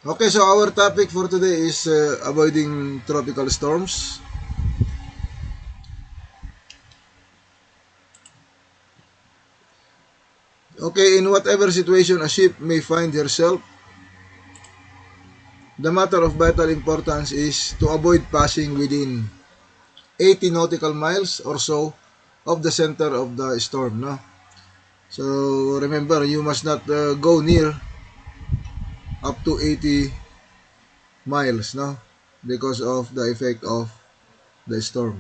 Okay, so our topic for today is avoiding tropical storms. Okay, in whatever situation a ship may find herself, the matter of vital importance is to avoid passing within 80 nautical miles or so of the center of the storm. No? So remember, you must not go near up to 80 miles, no, because of the effect of the storm.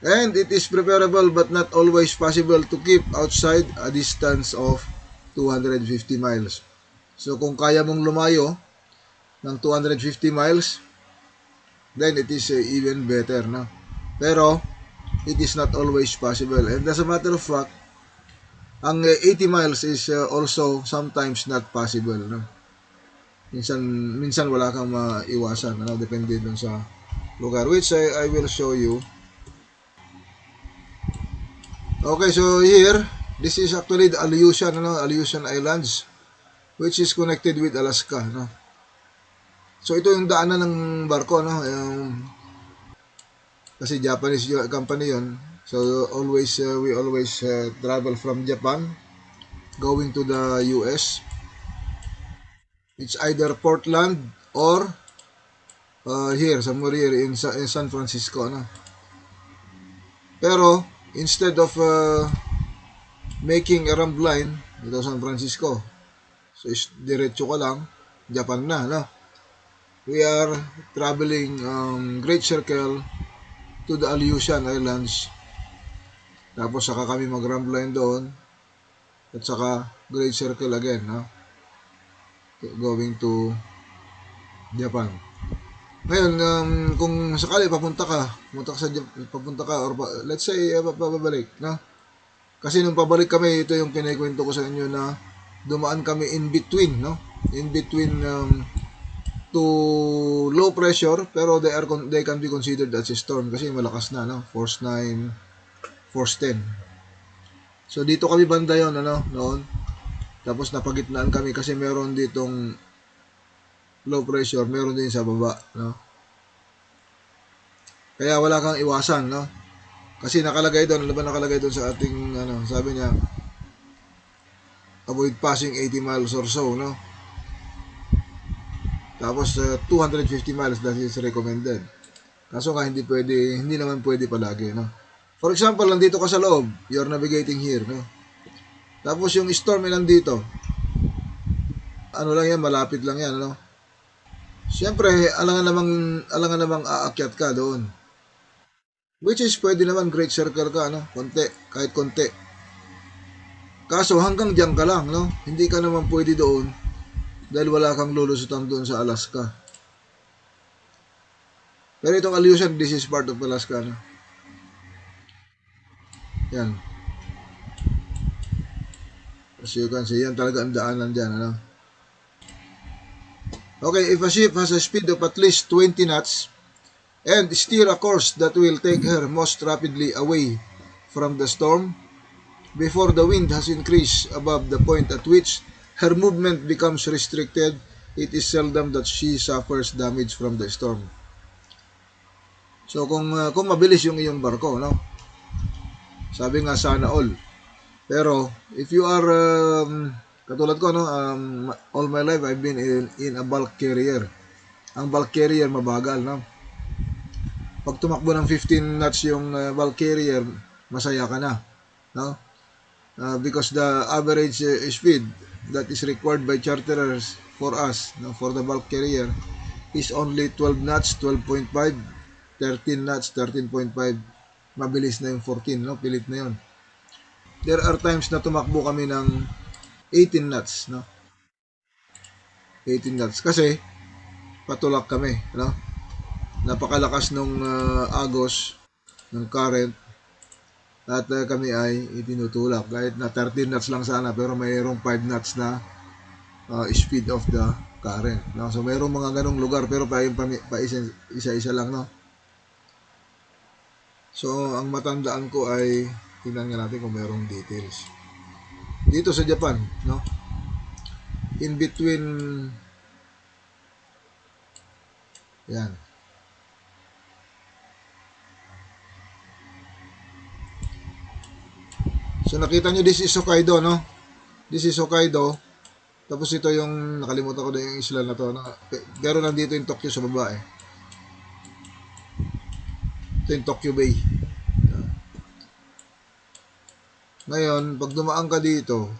And it is preferable but not always possible to keep outside a distance of 250 miles. So kung kaya mong lumayo ng 250 miles, then it is even better, no? Pero it is not always possible. And as a matter of fact, ang 80 miles is also sometimes not possible, no? Minsan wala kang maiwasan, ano, depende dun sa lugar, which I will show you. Okay, so here, this is actually the Aleutian, ano, Aleutian Islands, which is connected with Alaska, no? So ito yung daanan ng barko, no? Kasi Japanese company yon. So we always travel from Japan going to the US. It's either Portland or here somewhere here in San Francisco, no? Pero instead of making a ramp line dito San Francisco, so diretso ka lang Japan na, no? We are traveling Great Circle to the Aleutian Islands. Tapos saka kami mag-ramp line doon at saka Great Circle again, no? Going to Japan. Ngayon, kung sakali papunta ka or let's say pabalik, no? Kasi nung pabalik kami, ito yung kinikwento ko sa inyo na dumaan kami in between, no? In between to low pressure, pero they can be considered as a storm kasi malakas na, no? Force 9, force 10. So dito kami banda yon, ano, noon. Tapos napagitnaan kami kasi meron ditong low pressure, meron din sa baba, no? Kaya wala kang iwasan, no? Kasi nakalagay doon, ano ba nakalagay doon sa ating, ano, sabi niya, avoid passing 80 miles or so, no? Tapos 250 miles that is recommended. Kaso nga hindi naman pwede palagi, no? For example, nandito ka sa loob, you're navigating here, no? Tapos yung storm ay nandito. Ano lang yan, malapit lang yan, ano? Siyempre, alangan namang aakyat ka doon. Which is pwede naman great circle ka, no? Konti, kahit konti. Kaso hanggang diyan ka lang, no? Hindi ka naman pwede doon dahil wala kang lulusutan doon sa Alaska. Pero itong Aleutian, this is part of Alaska, no? Yan. As you can see, yan talaga ang daanan dyan, ano? Okay, if a ship has a speed of at least 20 knots and steer a course that will take her most rapidly away from the storm, before the wind has increased above the point at which her movement becomes restricted, it is seldom that she suffers damage from the storm. So kung mabilis yung iyong barko, no? Sabi nga sana all. Pero if you are katulad ko, no, all my life I've been in a bulk carrier. Ang bulk carrier mabagal, no? Pag tumakbo ng 15 knots yung bulk carrier, masaya ka na, no? Because the average speed that is required by charterers for us, no, for the bulk carrier is only 12 knots, 12.5, 13 knots, 13.5. Mabilis na yung 14, no? Pilit na yon. There are times na tumakbo kami ng 18 knots, no? 18 knots kasi patulak kami, no? Napakalakas nung agos ng current at kami ay itinutulak kahit na 13 knots lang sana pero mayroong 5 knots na speed of the current, no? So mayroong mga ganong lugar pero pa isa-isa lang, no? So ang matandaan ko ay tingnan nga natin kung mayroong details dito sa Japan, no? in between, yan. So nakita nyo, this is Hokkaido, no? This is Hokkaido. Tapos ito yung, nakalimutan ko na yung isla na to. Pero nandito yung Tokyo sa baba eh. Ito yung Tokyo Bay. Ngayon, pag dumaan ka dito,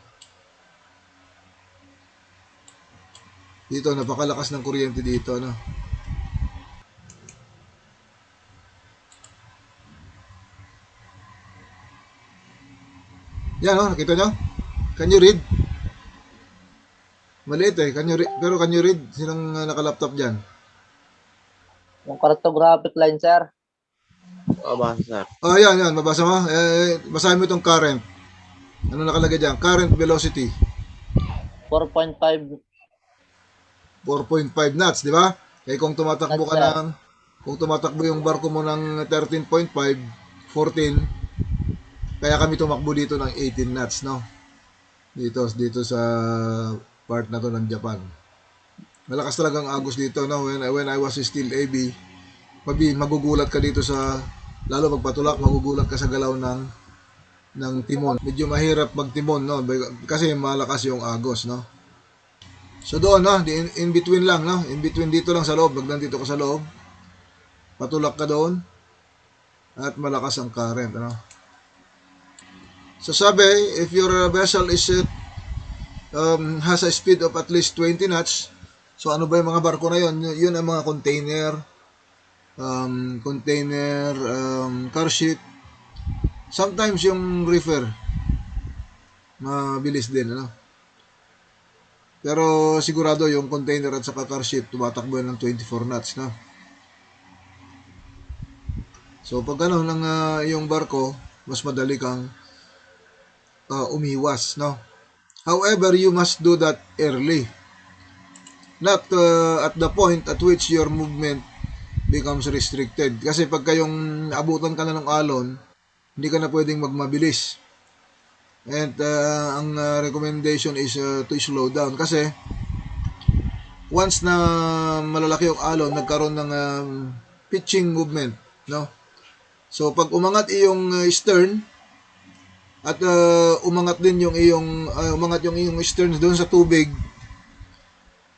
napakalakas ng kuryente dito, no? Yan, no? Nakita nyo? Can you read? Maliit eh. Pero can you read? Sinong naka-laptop dyan? Yung cartographic line, sir. Mabasa, sir. Oh, yan. Mabasa mo? Basahin mo itong current. Ano nakalagay dyan? Current velocity. 4.5. 4.5 knots, di ba? Kung tumatakbo ka ng, kung tumatakbo yung barko mo ng 13.5, 14, kaya kami tumakbo dito ng 18 knots, no? Dito sa part na to ng Japan. Malakas talagang agos dito, no? When I was still AB, magugulat ka dito sa, lalo pagpatulak, magugulat ka sa galaw ng timon. Medyo mahirap magtimon, no? Kasi malakas yung agos, no? So doon, no? In between lang, no? In between dito lang sa loob. Nandito ka sa loob. Patulak ka doon. At malakas ang current, ano? So sabi, if your vessel is has a speed of at least 20 knots, so ano ba yung mga barko na yun? Yun ang mga container, car ship. Sometimes yung reefer, mabilis din, ano? Pero sigurado yung container at saka car ship, tumatakbo ng 24 knots, no? So pag ano ng yung barko, mas madali kang umiwas, no? However, you must do that early. Not at the point at which your movement becomes restricted. Kasi pag kayong abutan ka na ng alon, hindi ka na pwedeng magmabilis. And ang recommendation is to slow down. Kasi once na malalaki yung alon, nagkaroon ng pitching movement, no? So pag umangat iyong stern, at umangat yung iyong stern doon sa tubig,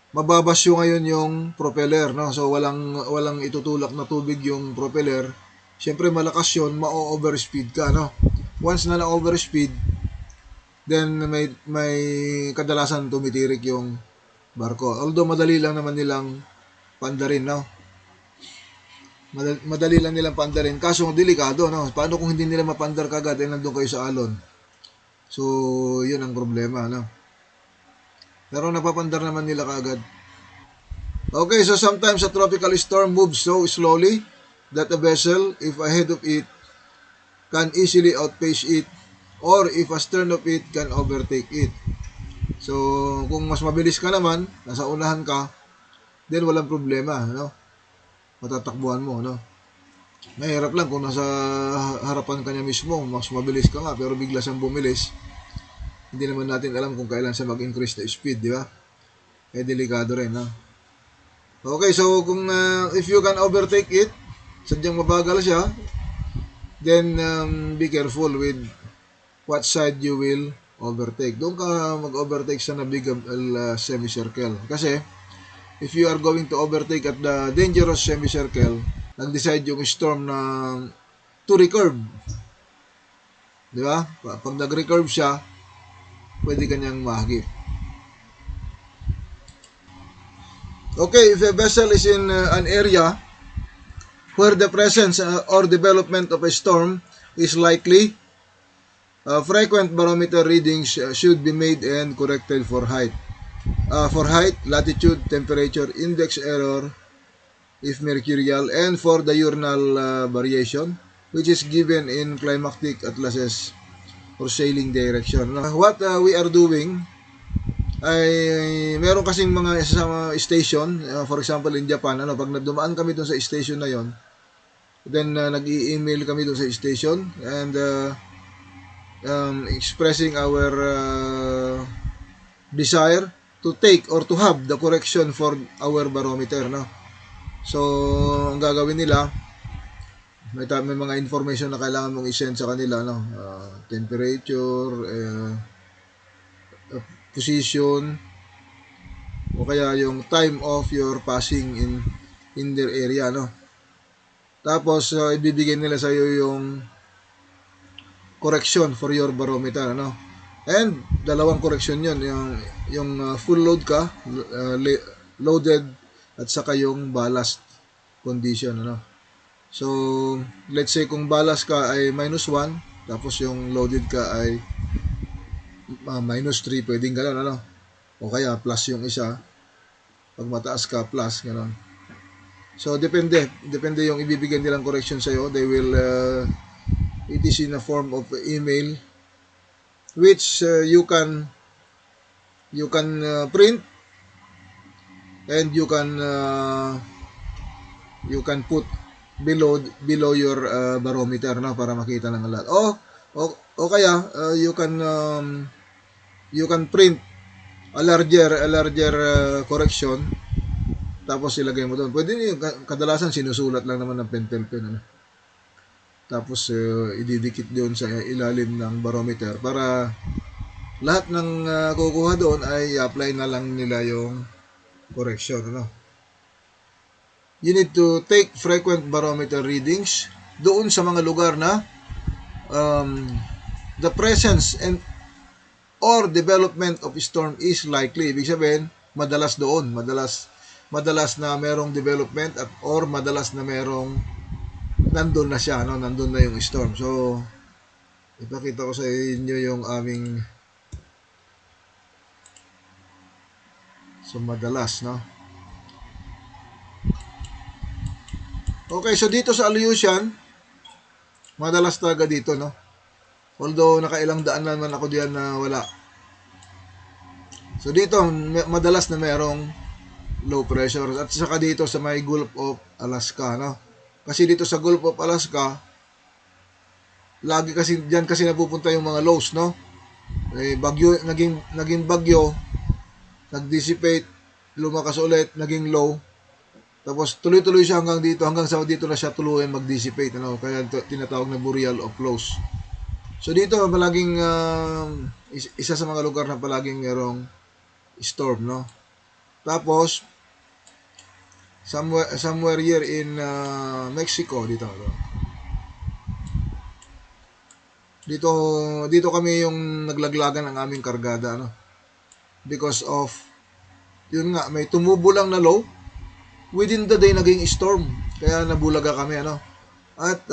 mababasyo ngayon yung propeller, no? So walang itutulak na tubig yung propeller. Siyempre malakas yun, ma-overspeed ka, no? Once na na-overspeed, then may kadalasan tumitirik yung barko. Although madali lang naman nilang pandarin, no? Madali lang nilang pandarin. Kaso delikado, no? Paano kung hindi nila mapandar kagad eh nandun kayo sa alon? So, yun ang problema, no? Pero napapandar naman nila kagad. Okay, so sometimes a tropical storm moves so slowly that a vessel, if ahead of it, can easily outpace it, or if astern of it, can overtake it. So, kung mas mabilis ka naman, nasa unahan ka, then walang problema, no? Matatakbuhan mo, no? Mahirap lang kung nasa harapan ka niya mismo, mas mabilis ka nga, pero bigla siyang bumilis. Hindi naman natin alam kung kailan siya mag-increase na speed, di ba? Delikado rin, no? Okay, so kung if you can overtake it, sadyang mabagal siya, then be careful with what side you will overtake. Doon ka mag-overtake sa navigable semicircle. Kasi, if you are going to overtake at the dangerous semicircle, nag-decide yung storm na to recurve. Di ba? Pag nag-recurve siya, pwede kanyang mahagip. Okay, if a vessel is in an area where the presence or development of a storm is likely, frequent barometer readings should be made and corrected for height. For height, latitude, temperature, index error, if mercurial, and for diurnal variation, which is given in climatic atlases or sailing direction. What we are doing ay meron kasing mga sa station, for example in Japan, pag dumaan kami doon sa station na yon, then nag-i-email kami doon sa station and expressing our desire to take or to have the correction for our barometer, no? So, ang gagawin nila, may mga information na kailangan mong i-send sa kanila, no? Temperature, position, o kaya yung time of your passing in their area, no? Tapos, ibibigay nila sa iyo yung correction for your barometer, no? And dalawang correction yun, yung full load ka, loaded, at saka yung ballast condition, ano. So, let's say kung ballast ka ay -1, tapos yung loaded ka ay -3, pwedeng gano'n, ano. O kaya plus yung isa, pag mataas ka, plus, gano'n. So, depende yung ibibigay nilang correction sa'yo. They will, it is in a form of email, which you can print, and you can put below your barometer, no, para makita ng lahat. O kaya you can print a larger correction, tapos ilagay mo doon. Pwede niyo, kadalasan sinusulat lang naman ng pentel pen, ano. Tapos ididikit doon sa ilalim ng barometer para lahat ng kukuha doon ay apply na lang nila yung correction, ano. You need to take frequent barometer readings doon sa mga lugar na the presence and or development of storm is likely. Ibig sabihin, madalas na merong development or madalas na merong nandun na siya, no? Nandun na yung storm. So, ipakita ko sa inyo yung aming madalas, no? Okay, so dito sa Aleutian, madalas talaga dito, no? Although nakailang daan naman ako diyan na wala. So dito, madalas na merong low pressure. At saka dito sa may Gulf of Alaska, no? Kasi dito sa Gulf of Alaska, lagi kasi diyan kasi napupunta yung mga lows, no? Bagyo, naging bagyo, nag-dissipate, lumakas ulit, naging low. Tapos tuloy-tuloy siya hanggang sa dito na siya tuluyan mag-dissipate, ano? Kaya tinatawag na boreal of lows. So dito palaging isa sa mga lugar na palaging merong storm, no? Tapos somewhere here in Mexico dito kami yung naglaglagan ng aming kargada, no? Because of yun nga, may tumubo lang na low, within the day naging storm, kaya nabulaga kami, ano. At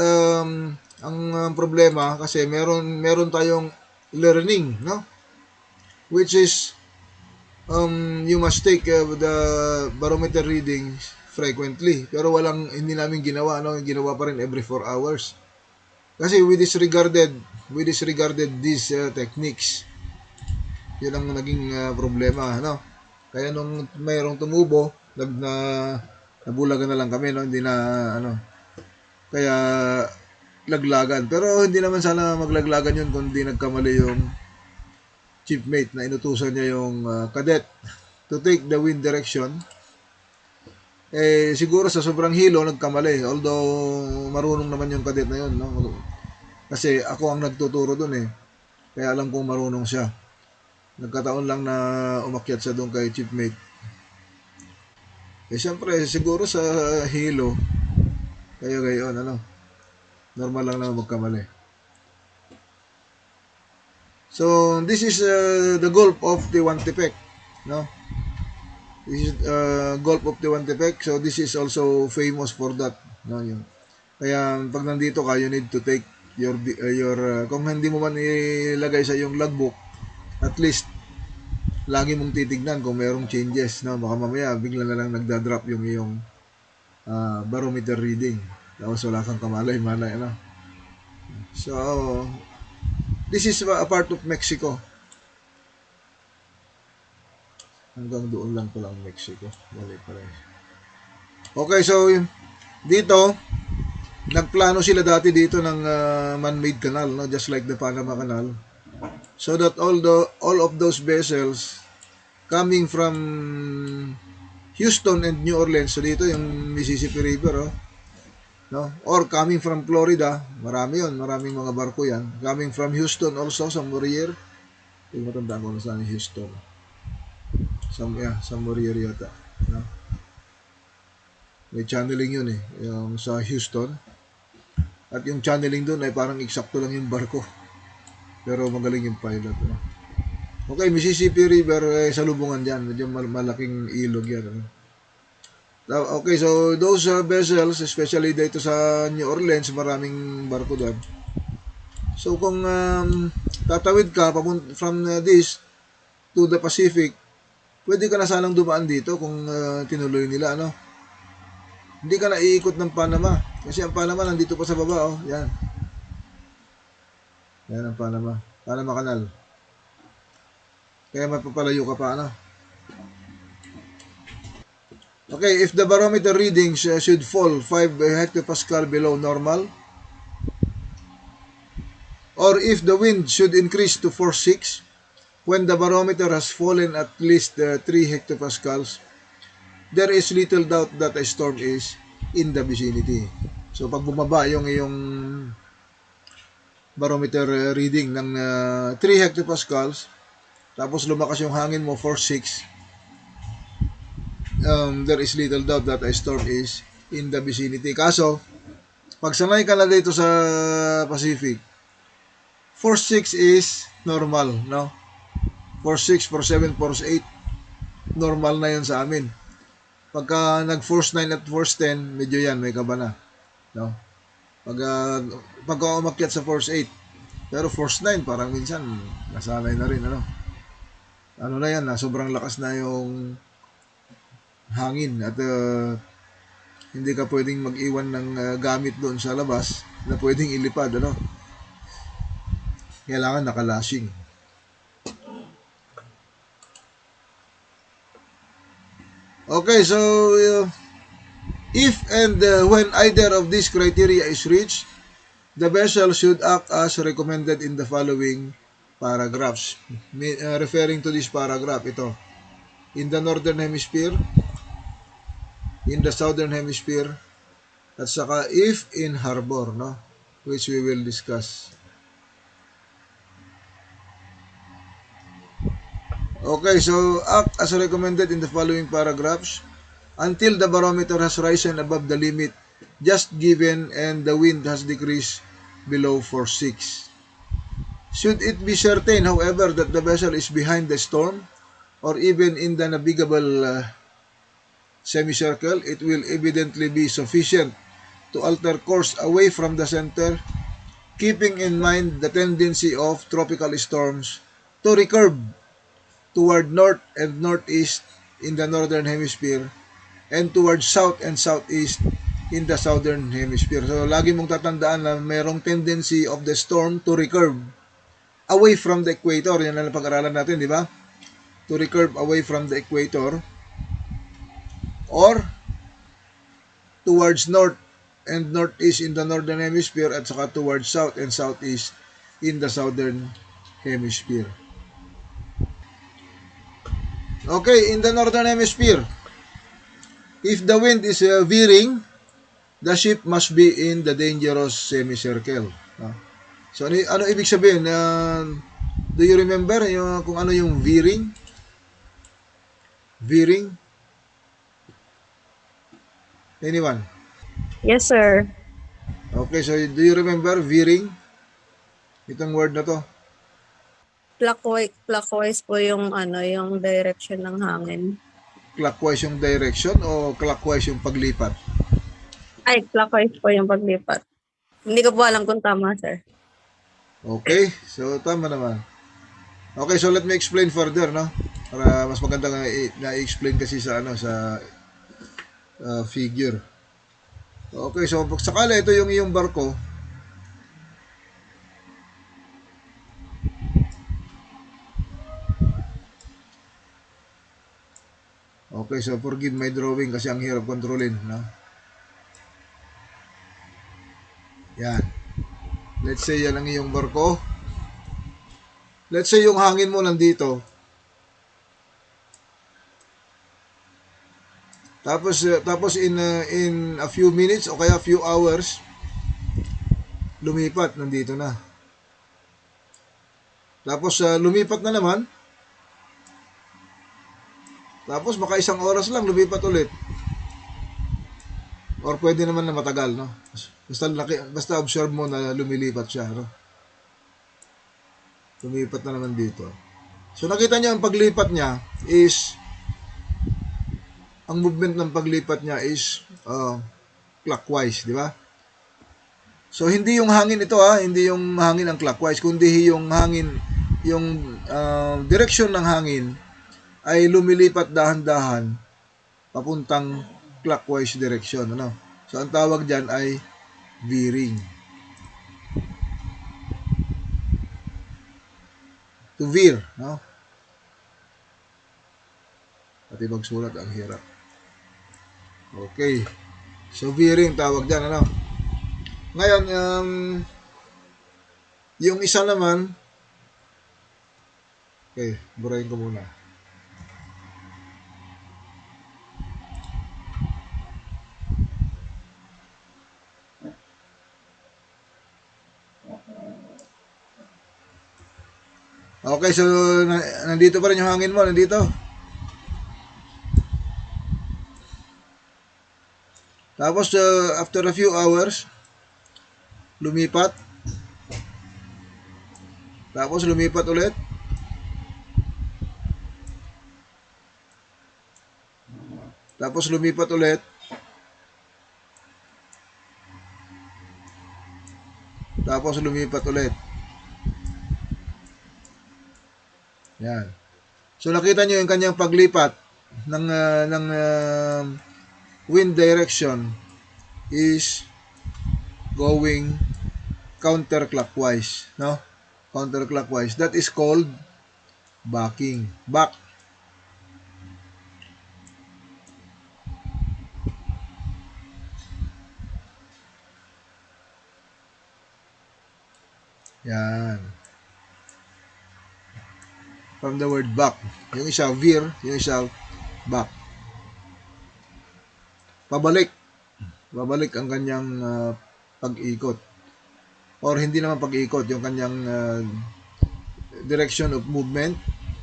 ang problema kasi meron tayong learning, no, which is you must take the barometer readings frequently, pero hindi namin ginawa, no. Ginawa pa rin every 4 hours kasi we disregarded these techniques. Yun ang naging problema, no. Kaya nung mayroong tumubo, nabulagan na lang kami, no. Hindi na kaya laglagan. Pero hindi naman sana maglaglagan yun kung hindi nagkamali yung chiefmate na inutusan niya yung cadet to take the wind direction. Siguro sa sobrang hilo nagkamali, although marunong naman yung cadet na yun, no. Kasi ako ang nagtuturo dun, kaya alam kong marunong siya. Nagkataon lang na umakyat siya doon kay chiefmate. Siyempre, siguro sa hilo, kaya gayon, normal lang na magkamali. So, this is the Gulf of Tehuantepec, no? This is Gulf of Tehuantepec. So, this is also famous for that, no? Kaya, pag nandito ka, you need to take your kung hindi mo man ilagay sa yung logbook, at least lagi mong titignan kung mayroong changes, no? Baka mamaya bigla na lang nagda-drop yung iyong barometer reading, tapos wala kang kamalay-malay, ano. So this is a part of Mexico. Hanggang doon lang pala ang Mexico. Mali pala. Okay, so dito nagplano sila dati dito ng man-made canal, no? Just like the Panama Canal. So that all of those vessels coming from Houston and New Orleans. So dito yung Mississippi River, oh. No? Or coming from Florida, marami yun, maraming mga barko yan. Coming from Houston also, sa Morier. Hindi mo tandaan ko saan yung Houston. Sa Morier yata. No? May channeling yun eh, yung sa Houston. At yung channeling doon ay parang eksakto lang yung barko. Pero magaling yung pilot. No? Okay, Mississippi River, salubungan dyan. Medyo malaking ilog yan. No? Okay, so those vessels, especially dito sa New Orleans, maraming barko doon. So kung tatawid ka from this to the Pacific, pwede ka na sanang dumaan dito kung tinuloy nila, ano? Hindi ka na iikot ng Panama. Kasi ang Panama nandito pa sa baba, oh. Yan. Yan ang Panama. Panama Canal. Kaya mapapalayo ka pa, ano? Okay, if the barometer readings should fall 5 hectopascal below normal, or if the wind should increase to force 6, when the barometer has fallen at least 3 hectopascals, there is little doubt that a storm is in the vicinity. So pag bumaba yung iyong barometer reading ng 3 hectopascals, tapos lumakas yung hangin mo force 6, there is little doubt that a storm is in the vicinity. Kaso, pag sanay ka na dito sa Pacific, force 6 is normal, no? Force 6, force 7, force 8, normal na yun sa amin. Pagka nag-force 9 at force 10, medyo yan, may kaba na, no? Pagka umakyat sa force 8, pero force 9, parang minsan, nasanay na rin, ano? Ano na yan, sobrang lakas na yung hangin at hindi ka pwedeng mag-iwan ng gamit doon sa labas na pwedeng ilipad, ano? Kailangan nakalashing. Okay, so if and when either of these criteria is reached, the vessel should act as recommended in the following paragraphs. Referring to this paragraph, ito. In the Northern Hemisphere, in the Southern Hemisphere, at saka if in harbor, no? Which we will discuss. Okay, so act as recommended in the following paragraphs until the barometer has risen above the limit just given and the wind has decreased below force 6. Should it be certain, however, that the vessel is behind the storm or even in the navigable semicircle, it will evidently be sufficient to alter course away from the center, keeping in mind the tendency of tropical storms to recurve toward north and northeast in the northern hemisphere and toward south and southeast in the southern hemisphere. So, lagi mong tatandaan na mayroong tendency of the storm to recurve away from the equator. Yan ang pag-aralan natin, di ba? To recurve away from the equator or towards north and northeast in the northern hemisphere at saka towards south and southeast in the southern hemisphere. Okay, in the northern hemisphere, if the wind is veering, the ship must be in the dangerous semicircle. So, ano ibig sabihin? Do you remember kung ano yung veering? Veering? Anyone? Yes, sir. Okay, so do you remember veering? Itong word na to. Clockwise po yung yung direction ng hangin. Clockwise yung direction o clockwise yung paglipat? Ay, clockwise po yung paglipat. Hindi ko po alam kung tama, sir. Okay, so tama naman. Okay, so let me explain further, no? Para mas maganda na-explain kasi sa figure. Okay, so sakala ito yung iyong barko. Okay, so forgive my drawing kasi ang hirap kontrolin, no? Yan. Let's say yan ang iyong barko. Let's say yung hangin mo nandito. Tapos in a few minutes o kaya few hours, lumipat, nandito na. Tapos lumipat na naman. Tapos maka isang oras lang, lumipat ulit. Or pwede naman na matagal, no? Basta observe mo na lumilipat siya, no? Lumipat na naman dito. So nakita niyo ang paglipat niya is, ang movement ng paglipat niya is clockwise, di ba? So hindi yung hangin ito hindi yung hangin ang clockwise, kundi yung hangin, yung direction ng hangin ay lumilipat dahan-dahan papuntang clockwise direction, ano? So ang tawag diyan ay veering. To veer, no? Pati magsulat ang hirap. Okay. So veering tawag diyan, ano? Ngayon, yung isa naman, okay, burahin ko muna. Okay, so nandito pa rin yung hangin mo, nandito. Tapos after a few hours, lumipat. Tapos lumipat ulit. Tapos lumipat ulit. Tapos lumipat ulit. Yan. So nakita niyo yung kanyang paglipat ng wind direction is going counterclockwise, no? Counterclockwise. That is called backing. Back. Yan. From the word back. Yung isa veer, yung isa back. Pabalik. Babalik ang kanyang pag-ikot. Or hindi naman pag-ikot, yung kanyang direction of movement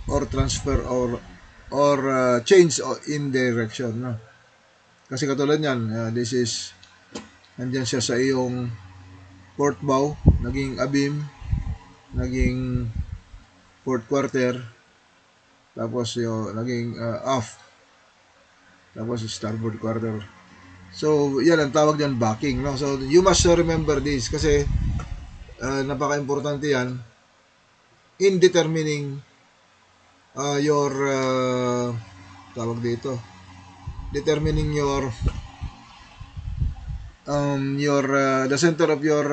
or transfer or change in direction, no? Kasi katulad niyan, this is nandiyan siya sa iyong port bow, naging abeam, naging port quarter, tapos yung naging aft, tapos starboard quarter. So yan ang tawag diyan, backing, no? So you must remember this kasi napaka-importante yan in determining your tawag dito, determining your the center of your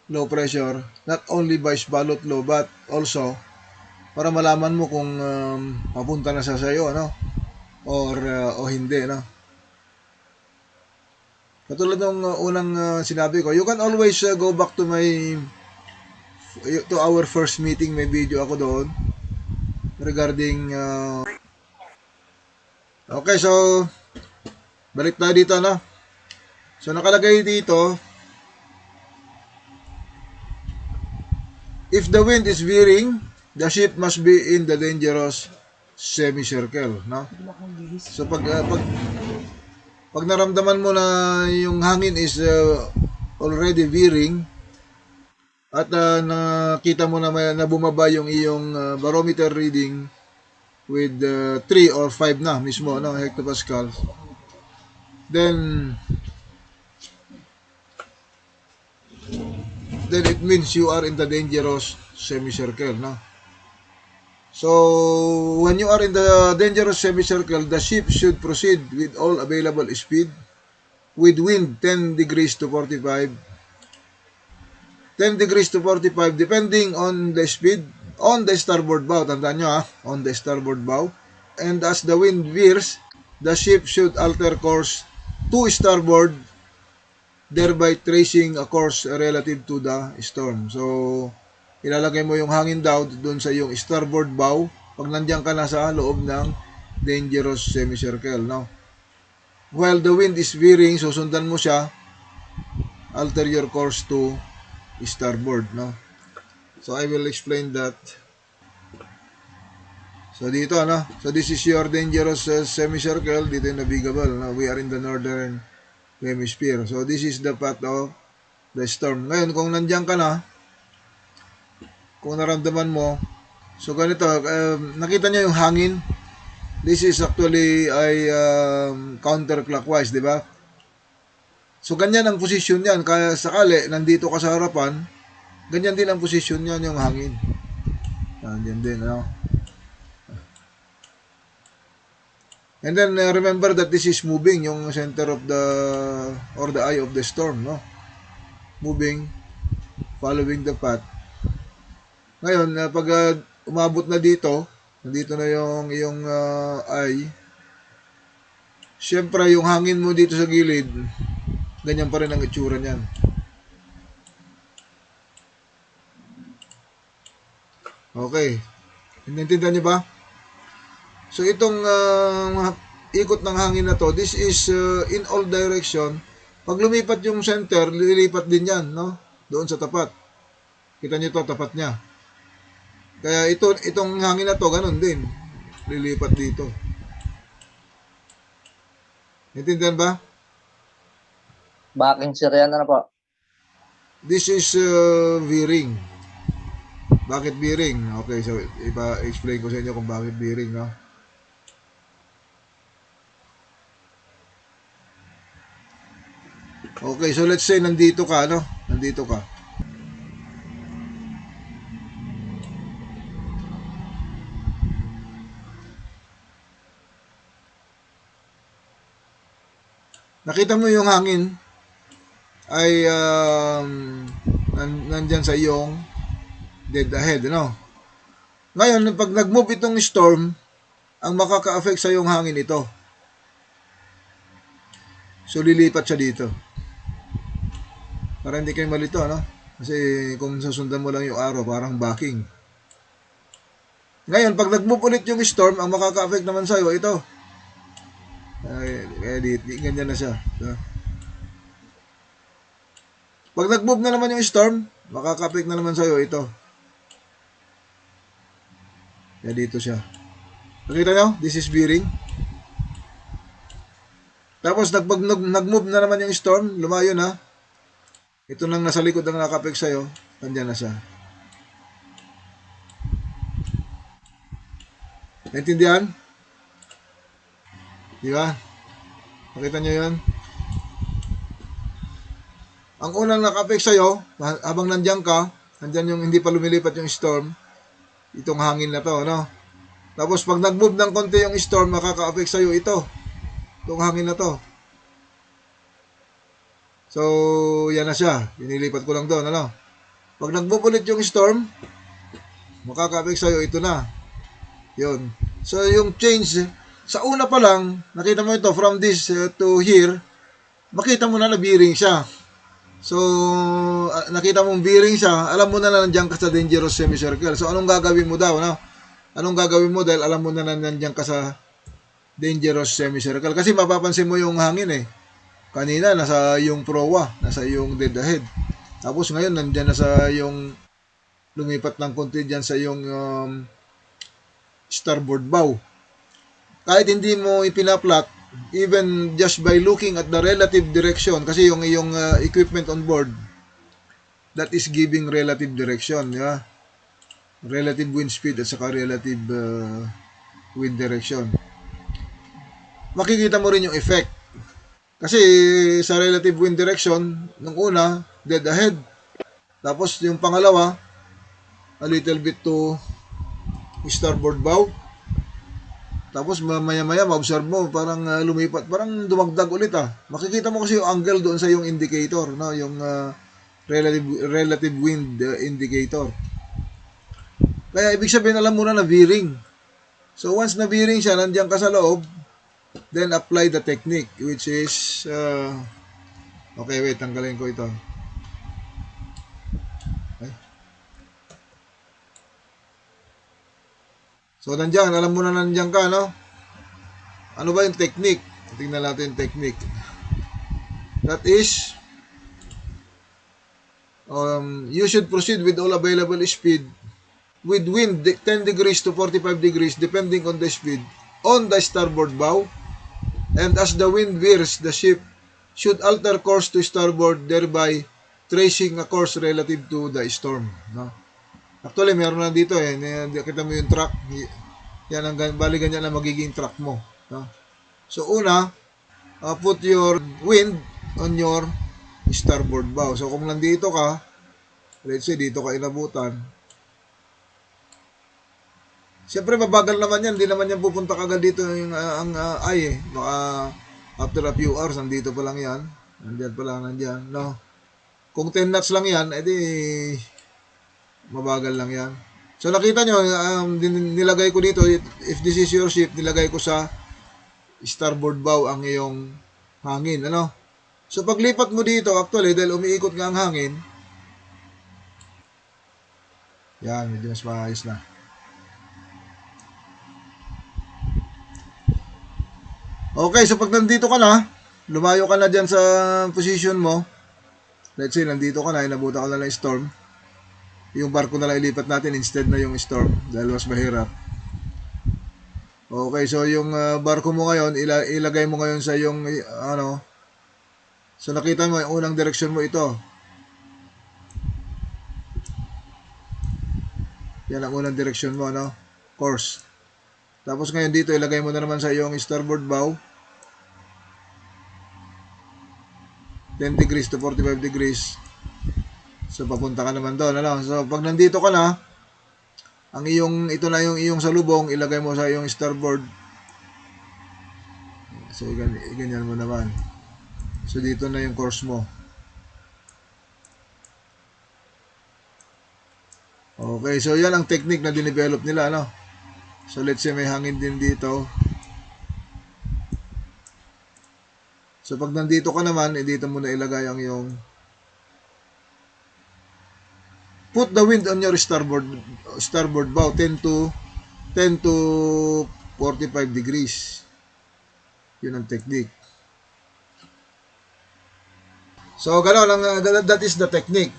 low pressure, not only by balot low but also para malaman mo kung papunta na sa sayo, no? Or o hindi, no? Katulad ng unang sinabi ko, you can always go back to our first meeting. May video ako doon regarding okay, so balik tayo dito, no? So nakalagay dito, if the wind is veering, the ship must be in the dangerous semicircle, no? So pag naramdaman mo na yung hangin is already veering at nakita mo na bumaba yung iyong barometer reading with 3 or 5 na mismo, no, hectopascal, then it means you are in the dangerous semicircle, no? So when you are in the dangerous semicircle, the ship should proceed with all available speed with wind 10 degrees to 45 depending on the speed on the starboard bow. Tandaan nyo, on the starboard bow. And as the wind veers, the ship should alter course to starboard, thereby tracing a course relative to the storm. So ilalagay mo yung hangin daw doon sa yung starboard bow pag nandiyan ka na sa loob ng dangerous semicircle, no? while the wind is veering, so sundan mo siya, alter your course to starboard, no? So I will explain that. So dito, no? So this is your dangerous semicircle. Dito yung navigable, no? We are in the northern hemisphere. So this is the path of the storm. Ngayon, kung nandiyan ka na, kung naramdaman mo, so ganito, nakita niyo yung hangin. This is actually ay counterclockwise, di ba? So ganyan ang posisyon niyan. Kaya sakali, nandito ka sa harapan, ganyan din ang posisyon niyan yung hangin. Ganyan din, no? And then remember that this is moving, yung center of the, or the eye of the storm, no? Moving, following the path. Ngayon, pag umabot na dito, nandito na yung iyong eye, syempre yung hangin mo dito sa gilid, ganyan pa rin ang itsura niyan. Okay. Naintindihan niyo ba? So itong ikot ng hangin na to, this is in all direction. Pag lumipat yung center, lilipat din yan, no? Doon sa tapat. Kita niyo to, tapat niya. Kaya itong hangin na to, ganun din. Lilipat dito. Naintindihan ba? Backing sir yan, ano po? This is veering. Bakit veering? Okay, so ipa-explain ko sa inyo kung bakit veering, no? Okay, so let's say nandito ka, no? Nandito ka. Nakita mo yung hangin ay nandyan sa iyong dead ahead, no? Ngayon, pag nag-move itong storm, ang makaka-affect sa iyong hangin ito. So, lilipat siya dito. Para hindi kayo malito, no? Kasi kung sasundan mo lang yung araw, parang backing. Ngayon, pag nag-move ulit yung storm, ang makaka-affect naman sa'yo, ito. Ganyan na siya. So, pag nag-move na naman yung storm, makaka-affect na naman sa'yo, ito. Kaya dito siya. Nakita nyo? This is veering. Tapos, nag-move na naman yung storm, lumayo na. Ito nang nasa likod ang nakapik sa'yo, nandyan na siya. Naintindihan? Di ba? Nakita nyo yun? Ang unang nakapik sa'yo, habang nandyan ka, nandyan yung hindi pa lumilipat yung storm, itong hangin na to, no? Tapos pag nag-move ng konti yung storm, makaka-affect sa'yo ito. Itong hangin na to. So, yan na siya. Inilipat ko lang doon, ano? Pag nag-move ulit yung storm, makaka-affect sa'yo, ito na. Yun. So, yung change, sa una pa lang, nakita mo ito, from this to here, makita mo na bearing siya. So, nakita mong bearing siya, alam mo na nandiyan ka sa dangerous semicircle. So, anong gagawin mo daw, no? Anong gagawin mo dahil alam mo na nandiyan ka sa dangerous semicircle? Kasi mapapansin mo yung hangin eh. Kanina, nasa yung proa, nasa yung dead ahead. Tapos ngayon, nandiyan na sa yung lumipat ng konti dyan sa yung starboard bow. Kahit hindi mo ipinaplot, even just by looking at the relative direction, kasi yung iyong equipment on board, that is giving relative direction, yeah? Relative wind speed at saka relative wind direction. Makikita mo rin yung effect. Kasi sa relative wind direction, nung una, dead ahead. Tapos yung pangalawa, a little bit to starboard bow. Tapos maya-maya, ma-observe mo, parang lumipat, parang dumagdag ulit ah. Makikita mo kasi yung angle doon sa yung indicator, no? Yung relative wind indicator. Kaya ibig sabihin, alam mo na veering. So once na veering siya, nandiyan ka sa loob, then apply the technique, which is, okay, wait, tanggalin ko ito. Okay. So nandiyan, alam mo na nandiyan ka, no? Ano ba yung technique? tingnan natin technique. That is, you should proceed with all available speed with wind 10 degrees to 45 degrees depending on the speed on the starboard bow, and as the wind veers, the ship should alter course to starboard, thereby tracing a course relative to the storm. No? Actually, meron na dito eh. Kita mo yung track. Yan ang bali ganyan na magiging track mo. No? So, una, put your wind on your starboard bow. So, kung nandito ka, let's say dito ka inabutan, siyempre mabagal naman yan. Hindi naman yan pupunta kagad dito yung, ang ay eh. Baka after a few hours, nandito pa lang yan. Nandiyan pa lang, nandiyan. No? Kung 10 knots lang yan, edi mabagal lang yan. So nakita nyo, nilagay ko dito, if this is your ship, nilagay ko sa starboard bow ang iyong hangin. Ano? So paglipat mo dito, actually, dahil umiikot nga ang hangin, yan, medyo mas maayos na. Okay, so pag nandito ka na, lumayo ka na dyan sa position mo, let's say, nandito ka na, inabutan ka na ng storm, yung barko na lang ilipat natin instead na yung storm dahil mas mahirap. Okay, so yung barko mo ngayon, ilagay mo ngayon sa yung so nakita mo, yung unang direksyon mo ito. Yan ang unang direksyon mo, no? Course. Tapos ngayon dito, ilagay mo na naman sa yung starboard bow. 10 degrees to 45 degrees. So, papunta ka naman doon. Ano? So, pag nandito ka na, ito na yung iyong salubong, ilagay mo sa iyong starboard. So, ganyan mo naman. So, dito na yung course mo. Okay, so yan ang technique na dinevelop nila, ano? So, let's say may hangin din dito. So, pag nandito ka naman, dito mo na ilagay ang iyong put the wind on your starboard bow 10 to 45 degrees. Yun ang technique. So, gano'n lang, that is the technique.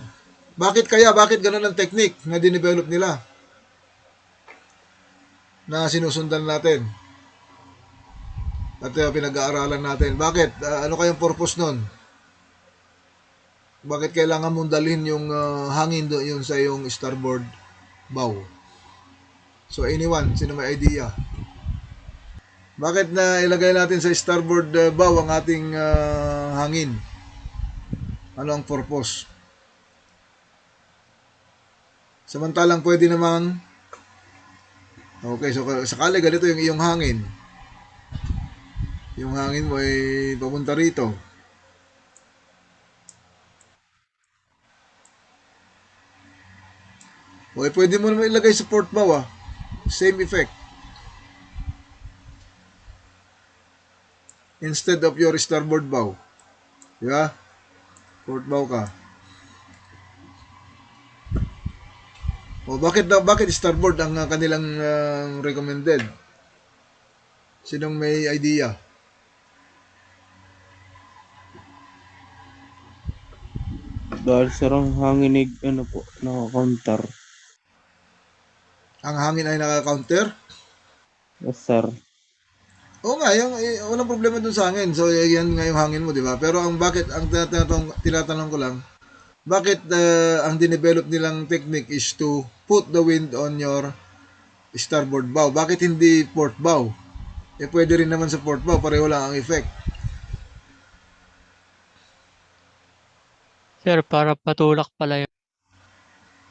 Bakit gano'n ang technique na dinevelop nila? Na sinusundan natin. At pinag-aaralan natin. Bakit? Ano kayang purpose nun? Bakit kailangan mong dalhin yung hangin doon yun sa yung starboard bow? So anyone, sino may idea? Bakit na ilagay natin sa starboard bow ang ating hangin? Ano ang purpose? Samantalang pwede namang okay, so sakali ganito yung iyong hangin. Yung hangin mo ay papunta rito. O pwede mo naman ilagay sa port bow Same effect. Instead of your starboard bow. Diba? Port bow ka. O bakit starboard ang kanilang recommended? Sinong may idea? Dahil sarang hanginig, naka-counter. Ang hangin ay naka-counter? Yes, sir. Oo nga, walang problema dun sa hangin. So, yan nga yung hangin mo, di ba? Pero ang tinatanong ko lang, bakit ang dinevelop nilang technique is to put the wind on your starboard bow? Bakit hindi port bow? Pwede rin naman sa port bow, pareho lang ang effect. Sir, para patulak pala yun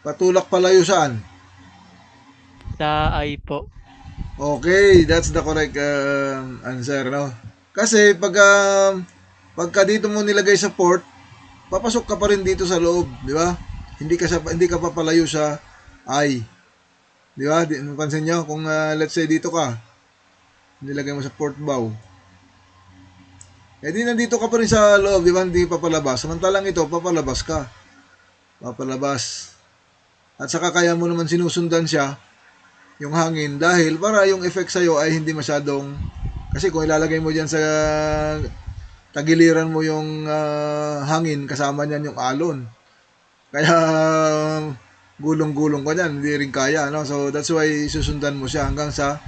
Patulak palayo saan? sa ay po. Okay, that's the correct answer, no? Kasi pagka dito mo nilagay sa port, papasok ka pa rin dito sa loob, di ba? Hindi ka papalayo sa ay. Di ba? Pansin nyo, kung let's say dito ka, nilagay mo sa port bow. Di nandito ka pa rin sa loob, di ba? Hindi papalabas. Samantalang ito, papalabas ka. Papalabas. At saka kaya mo naman sinusundan siya, yung hangin, dahil para yung effect sa'yo ay hindi masyadong Kasi kung ilalagay mo dyan sa tagiliran mo yung hangin, kasama niyan yung alon. Kaya gulong-gulong ka dyan, hindi rin kaya. No? So that's why susundan mo siya hanggang sa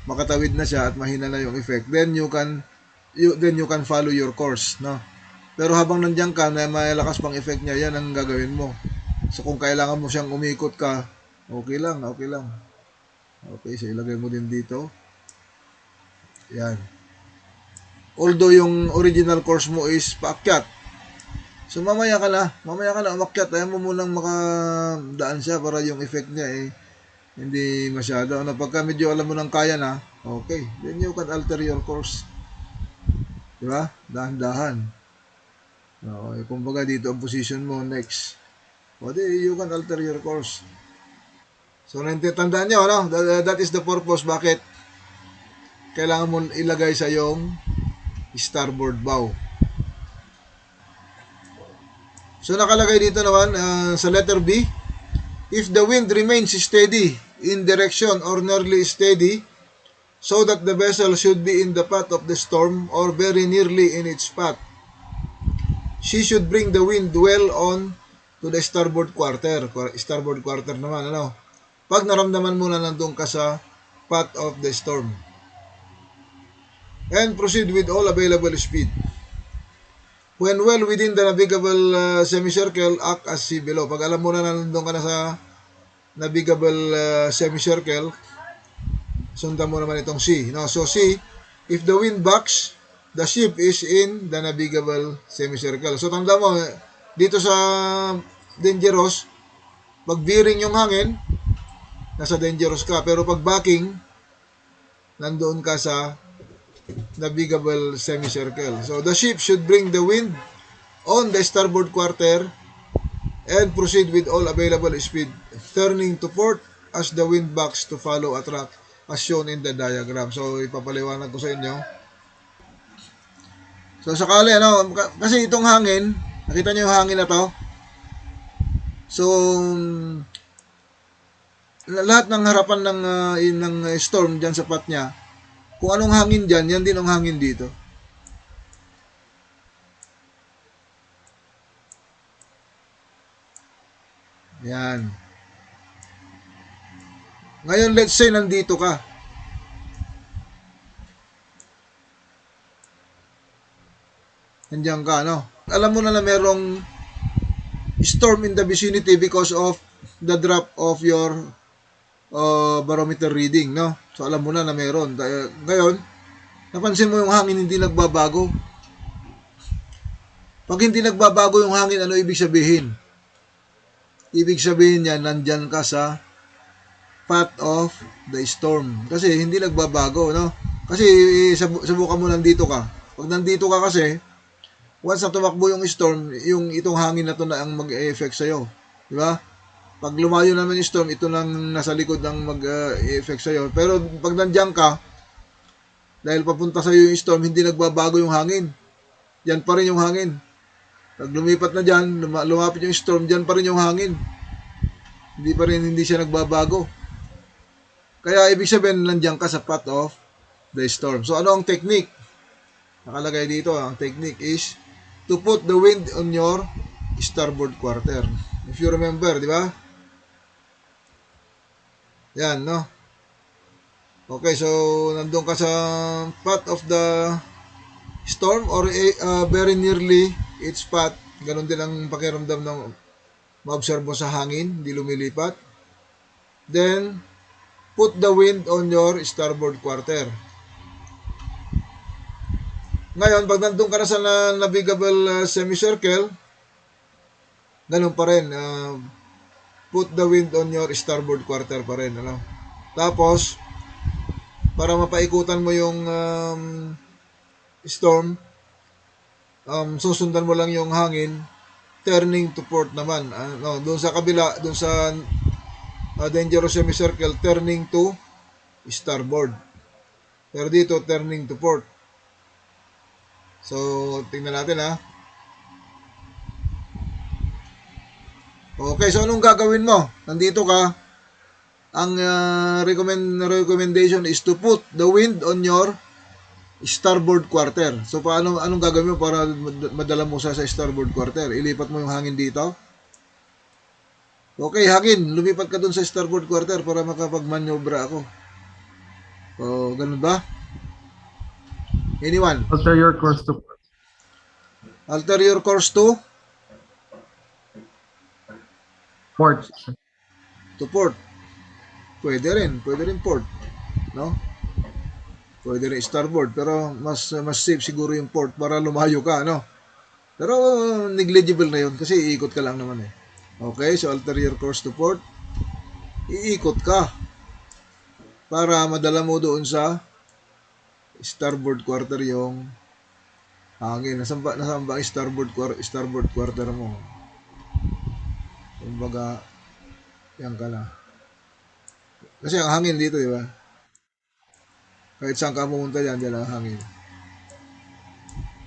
makatawid na siya at mahina na yung effect. Then you can follow your course. No? Pero habang nandiyan ka, na malakas pang effect niya, yan ang gagawin mo. So kung kailangan mo siyang umikot ka, okay lang, okay lang. Okay, so ilagay mo din dito. Yan. Although yung original course mo is paakyat. So mamaya ka na umakyat. Ayaw mo munang makadaan siya para yung effect niya hindi masyado. Ano, pagka medyo alam mo nang kaya na, okay, then you can alter your course. Diba? Dahan-dahan. Okay, kumbaga dito ang position mo next. O di, you can alter your course. So tandaan nyo, no? That is the purpose bakit kailangan mo ilagay sa yung starboard bow. So nakalagay dito naman sa letter B, if the wind remains steady in direction or nearly steady, so that the vessel should be in the path of the storm or very nearly in its path, she should bring the wind well on to the starboard quarter. Starboard quarter naman, ano? Pag naramdaman mo na nandun ka sa path of the storm. And proceed with all available speed. When well within the navigable semicircle, act as see below. Pag alam mo na nandun ka na sa navigable semicircle, sundan mo naman itong C. No? So C, if the wind backs, the ship is in the navigable semicircle. So tanda mo, dito sa dangerous, pag veering yung hangin, nasa dangerous ka. Pero pag backing, nandoon ka sa navigable semicircle. So the ship should bring the wind on the starboard quarter and proceed with all available speed, turning to port as the wind backs to follow a track as shown in the diagram. So ipapaliwanag ko sa inyo. So sakali, ano, kasi itong hangin, nakita nyo yung hangin na to? So lahat ng harapan ng storm dyan sa path niya, kung anong hangin dyan, yan din ang hangin dito. Yan. Ngayon, let's say nandito ka. Nandiyan ka, no? Alam mo na merong storm in the vicinity because of the drop of your barometer reading, no? So alam mo na meron. Ngayon, napansin mo yung hangin hindi nagbabago. Pag hindi nagbabago yung hangin, ano ibig sabihin? Ibig sabihin niya, nandyan ka sa path of the storm. Kasi hindi nagbabago, no? Kasi subukan mo nandito ka. Pag nandito ka kasi, once na tumakbo yung storm, yung itong hangin na to na ang mag-e-effect sa'yo. Di ba? Pag lumayo naman yung storm, ito lang nasa likod ang mag-effect sa'yo. Pero pag nandiyan ka, dahil papunta sa'yo yung storm, hindi nagbabago yung hangin. Yan pa rin yung hangin. Pag lumipat na dyan, lumapit yung storm, dyan pa rin yung hangin. Hindi siya nagbabago. Kaya ibig sabihin, nandiyan ka sa path of the storm. So ano ang technique? Nakalagay dito, ang technique is to put the wind on your starboard quarter. If you remember, di ba? Yan, no? Okay, so nandun ka sa path of the storm or very nearly its path. Ganon din ang pakiramdam ng ma-observe mo sa hangin, hindi lumilipat. Then, put the wind on your starboard quarter. Ngayon, pag nandun ka na sa navigable semicircle, ganun pa rin. Put the wind on your starboard quarter pa rin. Ano? Tapos, para mapaikutan mo yung storm, susundan mo lang yung hangin, turning to port naman. Doon sa kabila, doon sa dangerous semicircle, turning to starboard. Pero dito, turning to port. So, tingnan natin, ha. Okay, so anong gagawin mo? Nandito ka. Ang recommendation is to put the wind on your starboard quarter. So anong gagawin mo para madala mo sa starboard quarter? Ilipat mo yung hangin dito. Okay, hangin, lumipat ka dun sa starboard quarter para makapag-manoeuvre ako. O, ganun ba? Anyone? Ulterior course to Ulterior course port. to port. Pwede rin port, no? Pwede rin starboard, pero mas safe siguro yung port para lumayo ka, no? Pero negligible na yun kasi iikot ka lang naman eh. Okay, so ulterior course to port. Iikot ka para madala mo doon sa starboard quarter yung hangin. Nasaan ba ang starboard quarter mo? Kumbaga, yan ka na. Kasi ang hangin dito, di ba? Kahit saan ka pumunta dyan ang hangin.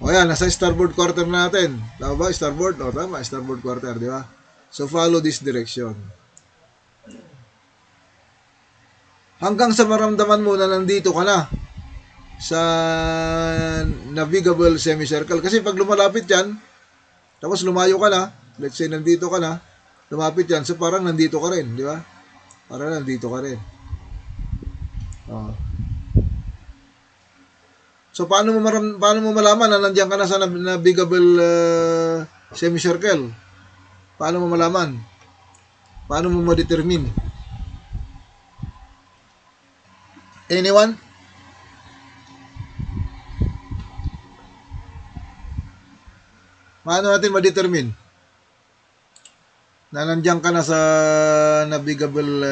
O yan, nasa starboard quarter na natin. Tama ba? Starboard? O tama, starboard quarter, di ba? So, follow this direction. Hanggang sa maramdaman mo na nandito ka na sa navigable semicircle. Kasi pag lumalapit yan, tapos lumayo ka na, let's say nandito ka na, lumapit yan, so parang nandito ka rin, di ba? Parang nandito ka rin. Oh. So, paano mo malaman na nandiyan ka na sa navigable semicircle? Paano mo malaman? Paano mo ma-determine? Anyone? Paano natin ma-determine na nandiyan ka na sa navigable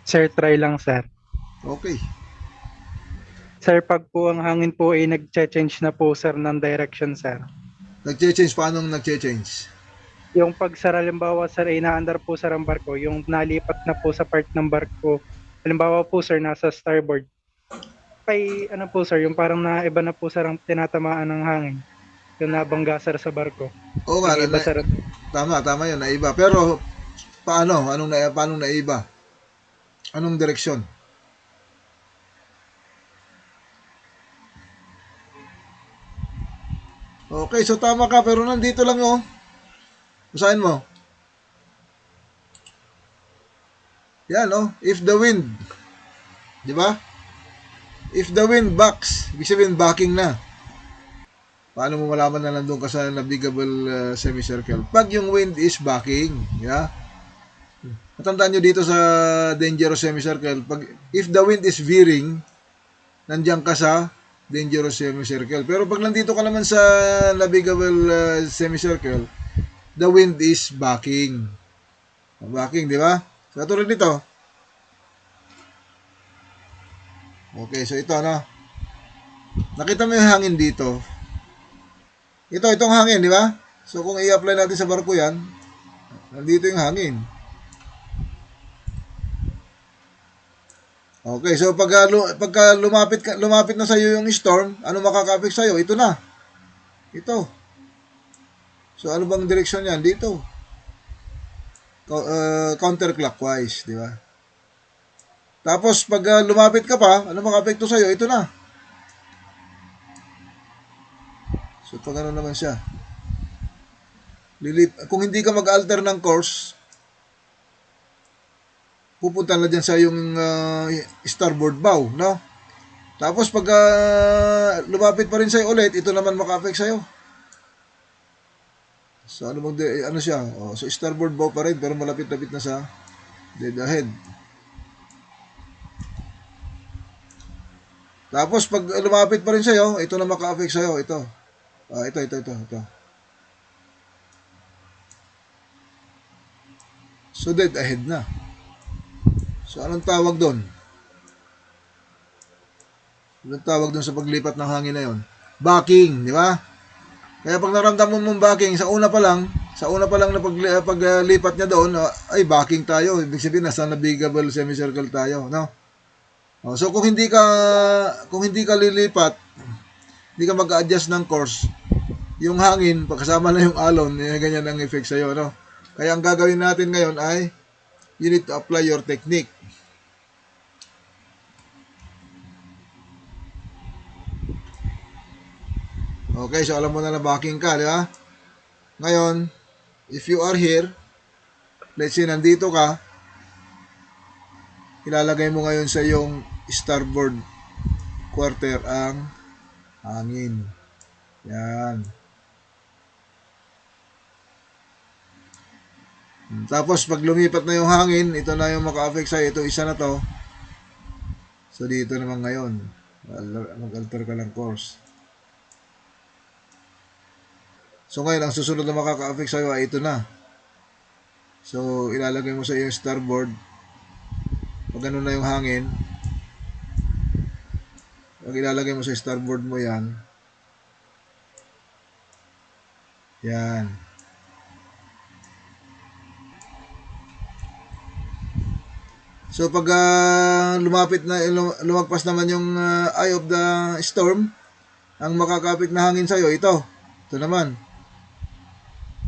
Sir, try lang, sir. okay. Sir, pag po ang hangin po ay nag-change na po, sir, ng direction, sir. Nag-change, paano nag-change? Yung pag, sir, halimbawa, sir, ay naandar po, sir, ang barko, yung nalipat na po sa part ng barko, halimbawa po, sir, nasa starboard. Kay, ano po, sir, yung parang naiba na po, sir, ang tinatamaan ng hangin. Yung nabangga, sir, sa barko. Oo nga, Yung iba, sir, tama yun, naiba. Pero, paano? Paano naiba? Anong direksyon? Okay, so tama ka, pero nandito lang oh. Basahin mo. Yan oh, if the wind, di ba? If the wind backs, ibig sabihin backing na. Paano mo malaman na nandun ka sa navigable semicircle? Pag yung wind is backing, yeah? Matandaan nyo dito sa dangerous semicircle, if the wind is veering, nandiyan ka sa dangerous semicircle. Pero pag nandito ka naman sa navigable semicircle, the wind is backing. Backing, di ba? So, tulad nito. Okay, so ito, no? Nakita mo yung hangin dito. Itong hangin, di ba? So, kung i-apply natin sa barko yan, nandito yung hangin. Okay, so pagka lumapit na sa iyo yung storm, ano makaka-affect sa iyo? Ito na. Ito. So ano bang direksyon niyan dito? Counterclockwise, di ba? Tapos pag lumapit ka pa, ano makaka-apekto sa iyo? Ito na. So pag ano naman siya? Kung hindi ka mag-alter ng course, pupunta na dyan sa yung starboard bow, no? Tapos pag lumapit pa rin sa'yo ulit, ito naman maka-affect sa'yo. So ano siya? So starboard bow pa rin pero malapit-lapit na sa dead ahead. Tapos pag lumapit pa rin sa'yo, ito na maka-affect sa'yo. Ito. Ito. So dead ahead na. So, anong tawag doon? Anong tawag doon sa paglipat ng hangin na yon? Backing, di ba? Kaya pag naramdaman mong backing, sa una pa lang na paglipat niya doon, ay backing tayo. Ibig sabihin, nasa navigable semicircle tayo, no? So, kung hindi ka lilipat, hindi ka mag-adjust ng course, yung hangin, pagkasama na yung alon, ganyan ang effect sa'yo, no? Kaya ang gagawin natin ngayon ay, you need to apply your technique. Okay, so alam mo na backing ka, di ba? Ngayon, if you are here, let's say nandito ka, ilalagay mo ngayon sa iyong starboard quarter ang hangin. Yan. Tapos pag lumipat na yung hangin, ito na yung maka-affect sa'yo. Ito isa na to. So dito naman ngayon, mag-alter ka ng course. So ngayon, ang susunod na makaka-affect sa'yo ay ito na. So ilalagay mo sa iyong starboard. Pag ganun na yung hangin, pag ilalagay mo sa starboard mo yan, yan. So pag lumagpas naman yung eye of the storm, ang makakapit na hangin sa'yo, ito naman.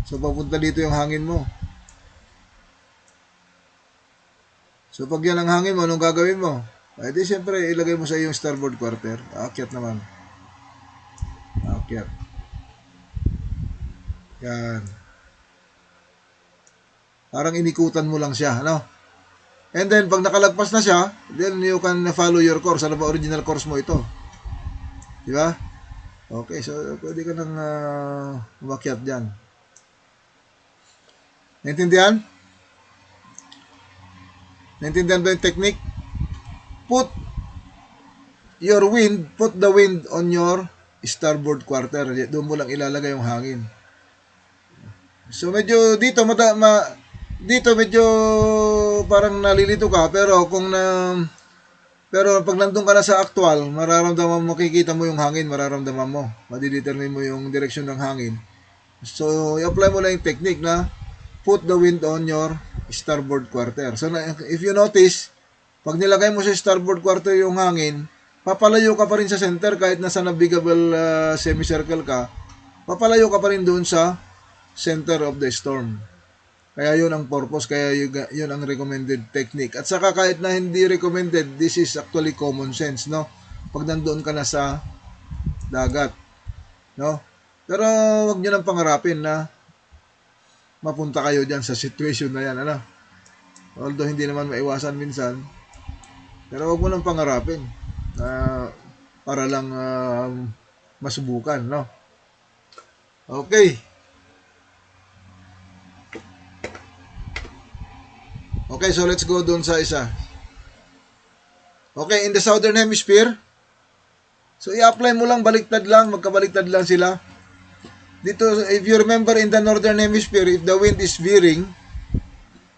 So papunta dito yung hangin mo. So pag yan ang hangin mo, anong gagawin mo? Ay di siyempre ilagay mo sa iyong starboard quarter. Aakyat naman. Aakyat. Yan. Parang inikutan mo lang siya, ano? And then, pag nakalagpas na siya, then you can follow your course. Ano ba original course mo ito? Di ba? Okay, so pwede ka nang umakyat dyan. Naintindihan? Naintindihan ba yung technique? Put the wind on your starboard quarter. Doon mo lang ilalagay yung hangin. So medyo dito medyo parang nalilito ka, pero pag nandun ka na sa actual, makikita mo yung hangin, mararamdaman mo, madidetermine mo yung direksyon ng hangin. So i-apply mo lang yung technique na put the wind on your starboard quarter. So if you notice, pag nilagay mo sa starboard quarter yung hangin, papalayo ka pa rin sa center kahit nasa navigable semicircle ka, papalayo ka pa rin doon sa center of the storm. Kaya yun ang purpose, kaya yun ang recommended technique. At saka kahit na hindi recommended, this is actually common sense, no? Pag nandoon ka na sa dagat, no? Pero wag niyo nang pangarapin na mapunta kayo diyan sa situation na yan, ano? Although hindi naman maiwasan minsan, pero wag mo nang pangarapin na para lang masubukan, no? Okay. Okay, so let's go doon sa isa. Okay, in the southern hemisphere, so i-apply mo lang, baliktad lang, magkabaliktad lang sila. Dito, if you remember in the northern hemisphere, if the wind is veering,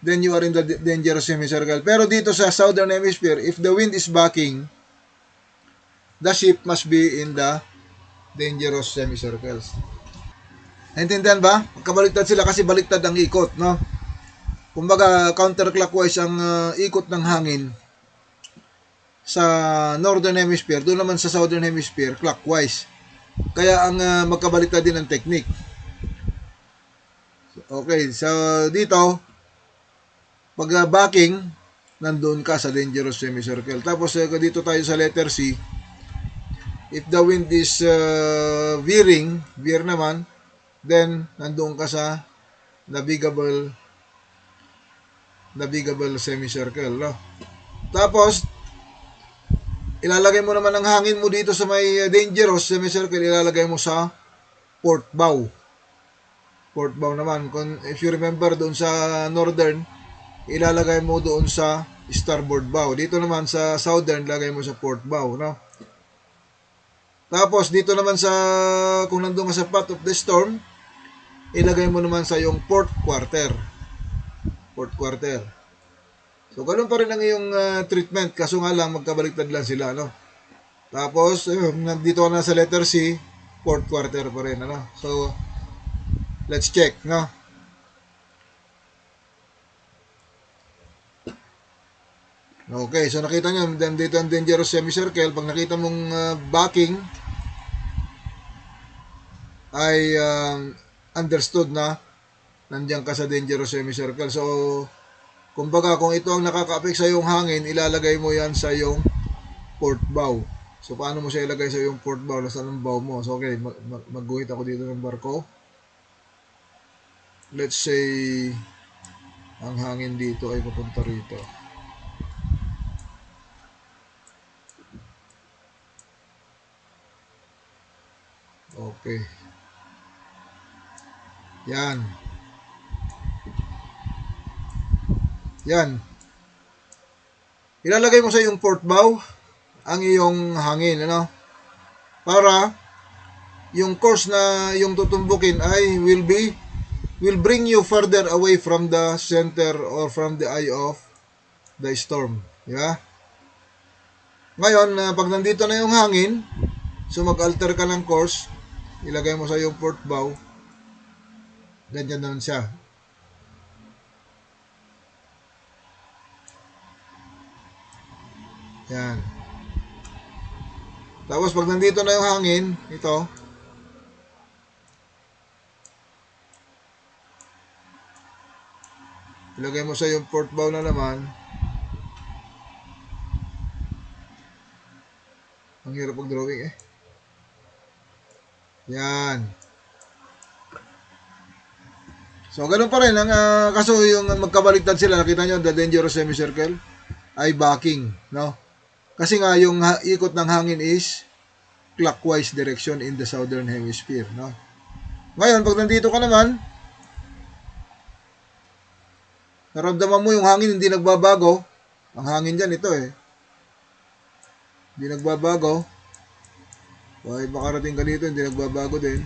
then you are in the dangerous semicircle. Pero dito sa southern hemisphere, if the wind is backing, the ship must be in the dangerous semicircles. Naintindihan ba? Magkabaliktad sila kasi baliktad ang ikot, no? Kumbaga, counterclockwise ang ikot ng hangin sa northern hemisphere, doon naman sa southern hemisphere, clockwise. Kaya ang magkabaliktad din ang technique. Okay, so dito, pag backing, nandun ka sa dangerous semicircle. Tapos dito tayo sa letter C, if the wind is veer naman, then nandun ka sa navigable semicircle, no? Tapos ilalagay mo naman ang hangin mo dito sa may dangerous semicircle, ilalagay mo sa port bow. Port bow naman, if you remember doon sa northern, ilalagay mo doon sa starboard bow. Dito naman sa southern, ilagay mo sa port bow, no? Tapos dito naman sa, kung nandun ka sa path of the storm, ilagay mo naman sa yung port quarter. So, ganun pa rin ang iyong treatment. Kaso nga lang, magkabaliktad lang sila, no? Tapos, nandito ka na sa letter C, port quarter pa rin, ano? So, let's check, no? Okay, so nakita nyo, dito ang dangerous semicircle. Pag nakita mong backing, ay understood na nandiyan ka sa dangerous semicircle. So, kumbaga, kung ito ang nakaka-affect sa iyong hangin, ilalagay mo yan sa iyong port bow. So, paano mo siya ilagay sa yung port bow? Nasaan ang bow mo? So, okay, magguhit ako dito ng barko. Let's say, ang hangin dito ay papunta rito. Okay. Yan. Yan. Ilalagay mo sa iyong port bow ang iyong hangin, ano? Para yung course na yung tutumbukin ay will bring you further away from the center or from the eye of the storm. Yeah? Ngayon, pag nandito na yung hangin, so mag-alter ka ng course, ilagay mo sa iyong port bow, ganyan naman siya. Yan. Tapos pag nandito na yung hangin, ito, ilagay mo sa yung port bow na naman. Ang hirap mag-drawing eh. Yan. So, ganun pa rin. Kaso yung magkabaliktad sila, nakita nyo, the dangerous semicircle ay backing, no? Kasi nga, yung ikot ng hangin is clockwise direction in the southern hemisphere, no? Ngayon, pag nandito ka naman, naramdaman mo yung hangin hindi nagbabago. Ang hangin dyan, ito eh. Hindi nagbabago. Kahit makarating ka dito, hindi nagbabago din.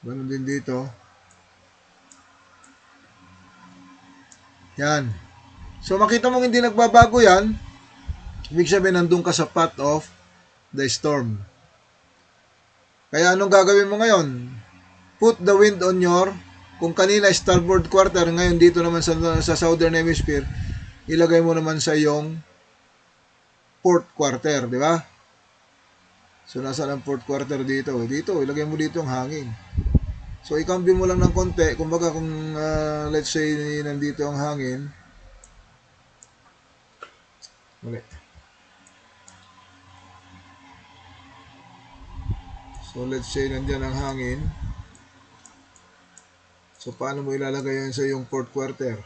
Ganun din dito. Yan. So, makita mong hindi nagbabago yan. Ibig sabihin, nandun ka sa path of the storm. Kaya anong gagawin mo ngayon? Put the wind on your, kung kanina starboard quarter, ngayon dito naman sa southern hemisphere, ilagay mo naman sa iyong port quarter, di ba? So, nasaan ang port quarter dito? Dito, ilagay mo dito ang hangin. So, ikambyo mo lang ng konti. Kumbaga, kung let's say, nandito ang hangin. Muli. So, let's say, nandyan ang hangin. So, paano mo ilalagay yan sa iyong port quarter?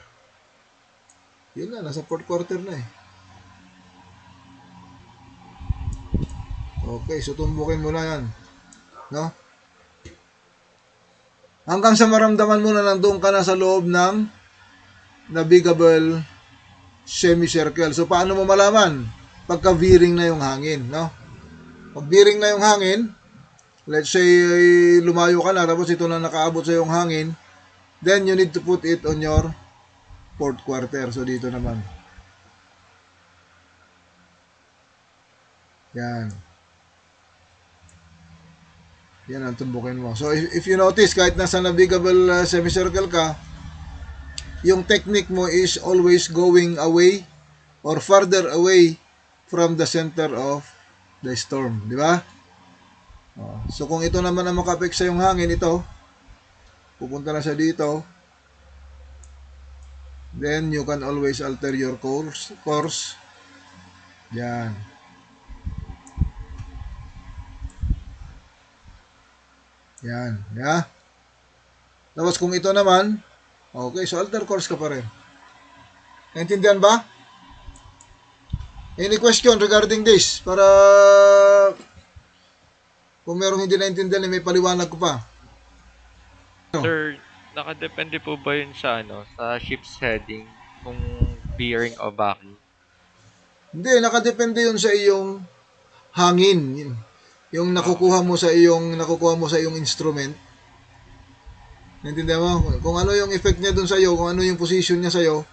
Yun na, nasa port quarter na eh. Okay, so tumbukin mo na yan. No? Hanggang sa maramdaman mo na nandoon ka na sa loob ng navigable semicircle. So, paano mo malaman? Pagka veering na yung hangin, no? Pag veering na yung hangin, let's say, lumayo ka na, tapos ito na nakaabot sa yung hangin, then you need to put it on your port quarter. So, dito naman. Yan. Yan ang tumbukin mo. So, if you notice, kahit nasa navigable semicircle ka, yung technique mo is always going away or farther away from the center of the storm. Di ba? So, kung ito naman ang makapek sa yung hangin, ito, pupunta na siya dito, then you can always alter your course. Yan. Yan. Yeah. Tapos kung ito naman, okay, so alter course ka pa rin. Naintindihan ba? Any question regarding this? Para kung merong hindi naintindihan, may paliwanag ko pa. Sir, nakadepende po ba yun sa sa ship's heading kung bearing o backing? Hindi, nakadepende yun sa iyong hangin. Yung nakukuha mo sa iyong instrument. Naintindihan mo? Kung ano yung effect niya dun sa iyo, kung ano yung position niya sa iyo,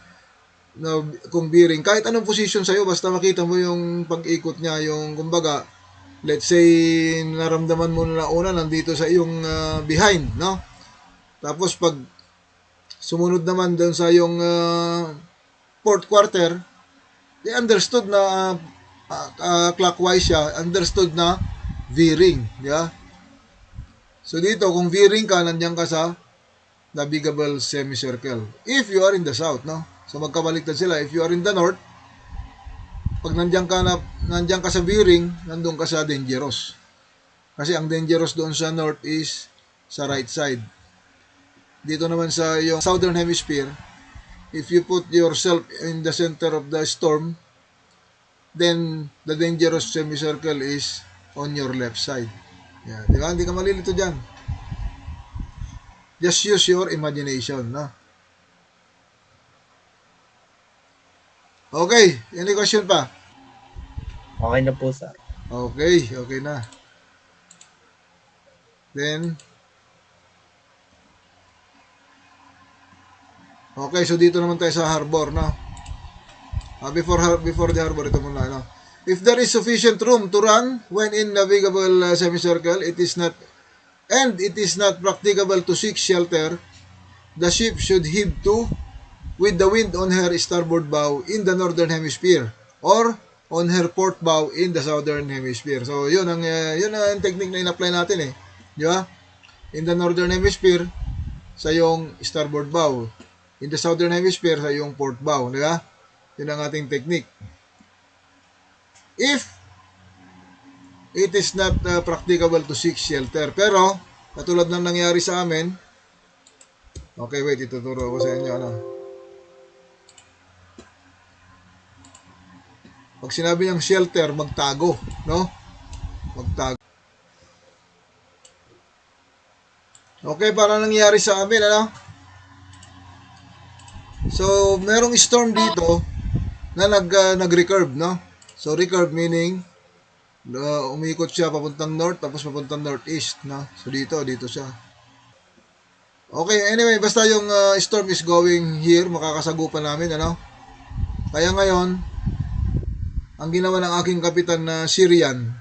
na kung bearing, kahit anong position sa iyo, basta makita mo yung pag-ikot niya, yung kumbaga, let's say naramdaman mo na una nandito sa iyong behind, no? Tapos pag sumunod naman doon sa iyong port quarter, they understood na clockwise siya, understood na veering, yeah? So dito, kung veering ka, nandiyan ka sa navigable semicircle. If you are in the south, no? So magkabaliktad sila. If you are in the north, pag nandiyan ka sa bearing, nandun ka sa dangerous. Kasi ang dangerous doon sa north is sa right side. Dito naman sa yung southern hemisphere, if you put yourself in the center of the storm, then the dangerous semicircle is on your left side. Yan, di ba? Hindi ka malilito dyan. Just use your imagination, no? Okay, any question pa? Okay na po, sir. Okay, okay na. Then, okay, so dito naman tayo sa harbor, no? Before the harbor, ito muna, no? If there is sufficient room to run when in navigable semicircle, it is not practicable to seek shelter, the ship should heave to with the wind on her starboard bow in the northern hemisphere or on her port bow in the southern hemisphere. So, yun ang technique na in-apply natin, eh. Di ba? In the northern hemisphere, sa yung starboard bow. In the southern hemisphere, sa yung port bow. Di ba? Yun ang ating technique. If it is not practicable to seek shelter. Pero, katulad ng nangyari sa amin, okay, wait, ituturo ko sa inyo, ano. Pag sinabi niyang shelter, magtago, no? Magtago. Okay, para nangyari sa amin, ano? So, merong storm dito na nag-recurve, no? So, recurve meaning umikot siya papuntang north tapos papuntang northeast, no? So, dito siya. Okay, anyway, basta yung storm is going here, makakasagupan namin, ano? Kaya ngayon, ang ginawa ng aking kapitan na Syrian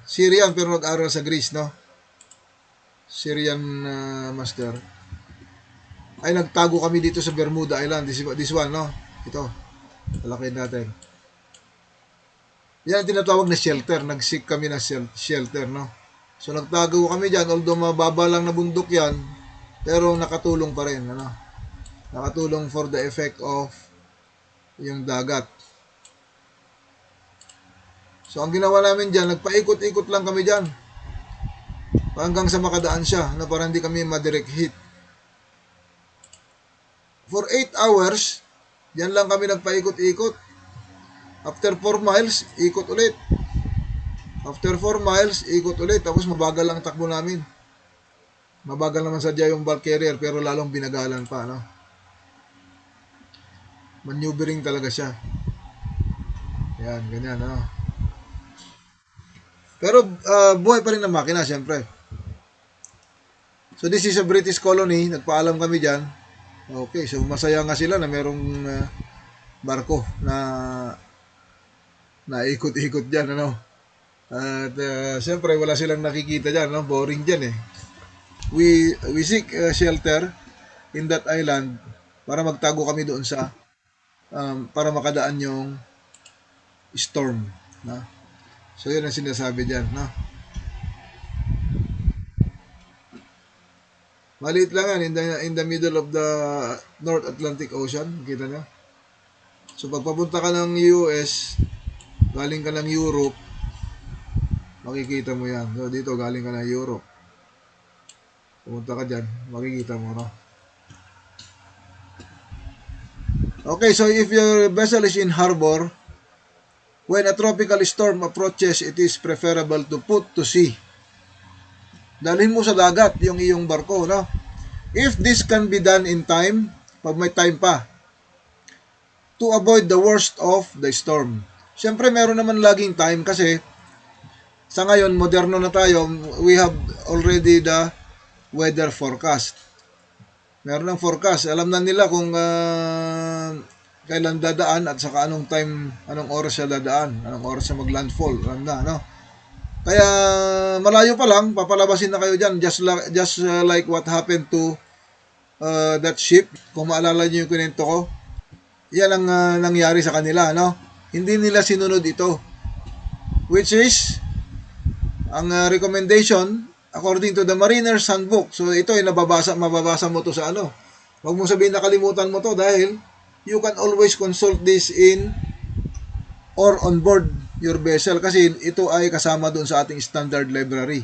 pero nag-aral sa Greece, no? Syrian master. Ay, nagtago kami dito sa Bermuda Island. This one, no? Ito. Talakin natin. Yan ang tinatawag na shelter. Nag-seek kami na shelter, no? So, nagtago kami dyan. Although mababa lang na bundok yan, pero nakatulong pa rin, ano? Nakatulong for the effect of yung dagat. So, ang ginawa namin dyan, nagpaikot-ikot lang kami dyan. Hanggang sa makadaan siya, na para hindi kami ma-direct hit. For 8 hours, dyan lang kami nagpaikot-ikot. After 4 miles, ikot ulit. After 4 miles, ikot ulit. Tapos mabagal lang takbo namin. Mabagal naman sadya yung bulk carrier, pero lalong binagalan pa, no? Maneuvering talaga siya. Yan, ganyan, no? Pero buhay pa rin ang makina, siyempre. So this is a British colony. Nagpaalam kami dyan. Okay, so masaya nga sila na merong barko na ikot-ikot dyan, ano. At siyempre wala silang nakikita dyan, no? Boring dyan, eh. We seek shelter in that island para magtago kami doon sa para makadaan yung storm, no? So, yun ang sinasabi dyan, no? Maliit lang yan, in the middle of the North Atlantic Ocean. Kita nyo? So, pag papunta ka ng US, galing ka ng Europe, makikita mo yan. So, dito, galing ka ng Europe. Pumunta ka dyan, makikita mo, no? Okay, so if your vessel is in harbor, when a tropical storm approaches, it is preferable to put to sea. Dalhin mo sa dagat yung iyong barko, no? If this can be done in time, pag may time pa, to avoid the worst of the storm. Siyempre, meron naman laging time kasi sa ngayon, moderno na tayo, we have already the weather forecast. Meron ng forecast. Alam na nila kung kailan dadaan at saka anong time, anong oras siya dadaan, anong oras siya mag-landfall. Alam na, no? Kaya malayo pa lang, papalabasin na kayo dyan. Just like what happened to that ship. Kung maalala niyo yung kwento ko, yan ang nangyari sa kanila, no? Hindi nila sinunod ito. Which is, ang recommendation, according to the Mariner's Handbook. So ito ay mababasa mo to sa ano. Huwag mo sabihin nakalimutan mo to dahil you can always consult this in or on board your vessel kasi ito ay kasama doon sa ating standard library.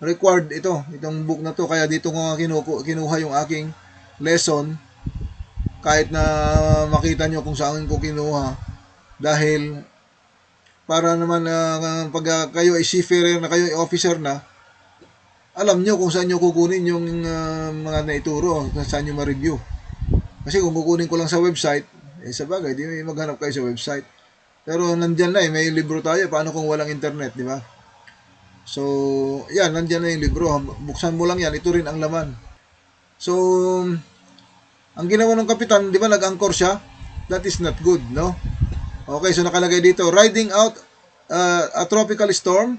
Required itong book na to, kaya dito ko nga kinuha yung aking lesson kahit na makita nyo kung saan ko kinuha, dahil para naman pag kayo ay seafarer na, kayo ay officer na, alam nyo kung saan nyo kukunin yung mga naituro, kung saan nyo ma-review. Kasi kung kukunin ko lang sa website, sa bagay, di maghanap kayo sa website. Pero nandyan na may libro tayo, paano kung walang internet, di ba? So, yan, nandyan na yung libro. Buksan mo lang yan, ito rin ang laman. So, ang ginawa ng kapitan, di ba nag-anchor siya? That is not good, no? Okay, so nakalagay dito, riding out a tropical storm,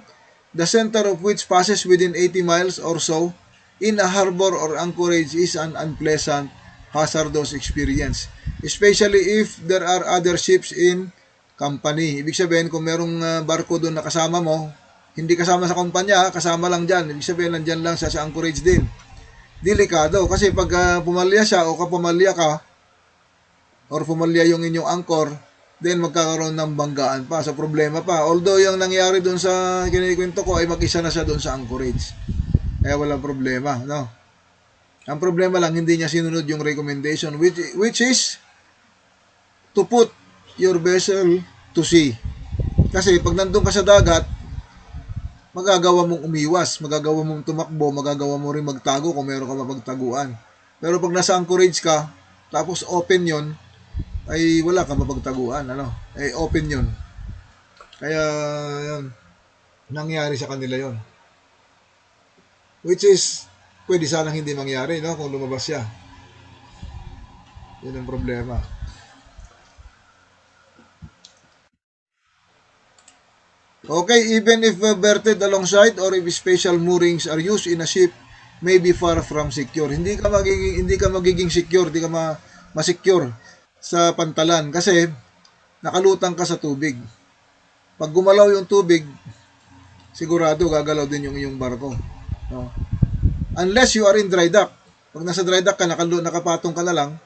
the center of which passes within 80 miles or so, in a harbor or anchorage is an unpleasant, hazardous experience. Especially if there are other ships in company. Ibig sabihin, kung merong barko doon na kasama mo, hindi kasama sa kumpanya, kasama lang dyan. Ibig sabihin, nandyan lang sa anchorage din. Delikado. Kasi pag pumalya siya o kapumalya ka, or pumalya yung inyong anchor, then magkakaroon ng banggaan pa. So, problema pa. Although yung nangyari doon sa kinikwento ko ay mag-isa na siya doon sa anchorage. Kaya walang problema, no? Ang problema lang, hindi niya sinunod yung recommendation, which is to put your vessel to sea. Kasi pag nandun ka sa dagat, magagawa mong umiwas, magagawa mong tumakbo, magagawa mo rin magtago kung meron ka mapagtaguan. Pero pag nasa anchorage ka, tapos open yon, ay wala ka mapagtaguan, ay open yon. Kaya yun, nangyari sa kanila yon. Which is, pwede sanang hindi mangyari, no, kung lumabas siya. Yun ang problema. Okay, even if berthed alongside or if special moorings are used in a ship, may be far from secure. Hindi ka magiging secure, hindi ka ma-secure sa pantalan kasi nakalutang ka sa tubig. Pag gumalaw yung tubig, sigurado gagalaw din yung iyong barko. No? Unless you are in dry dock. Pag nasa dry dock ka, nakapatong ka na lang,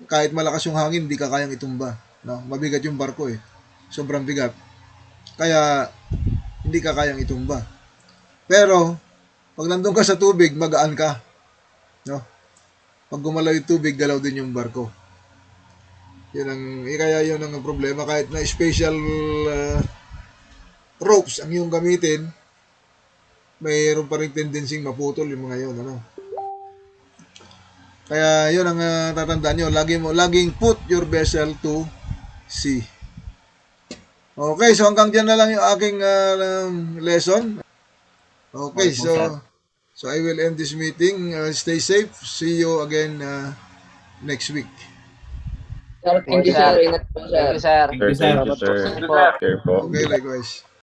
kahit malakas yung hangin, hindi ka kayang itumba. No? Mabigat yung barko Sobrang bigat. Kaya, hindi ka kayang itumba. Pero, pag nandun ka sa tubig, magaan ka. No? Pag gumalaw yung tubig, galaw din yung barko. Kaya yun ang problema. Kahit na special ropes ang iyong gamitin, mayroon pa rin tendency maputol yung mga yun. Kaya yun ang tatandaan nyo. Laging put your vessel to sea. Okay, so hanggang dyan na lang yung aking lesson. Okay, so I will end this meeting. Stay safe. See you again next week. Sir, thank you, sir. Ingat po, sir. Thank you, sir. Thank you, sir. Thank you, sir. Care po. Okay, likewise.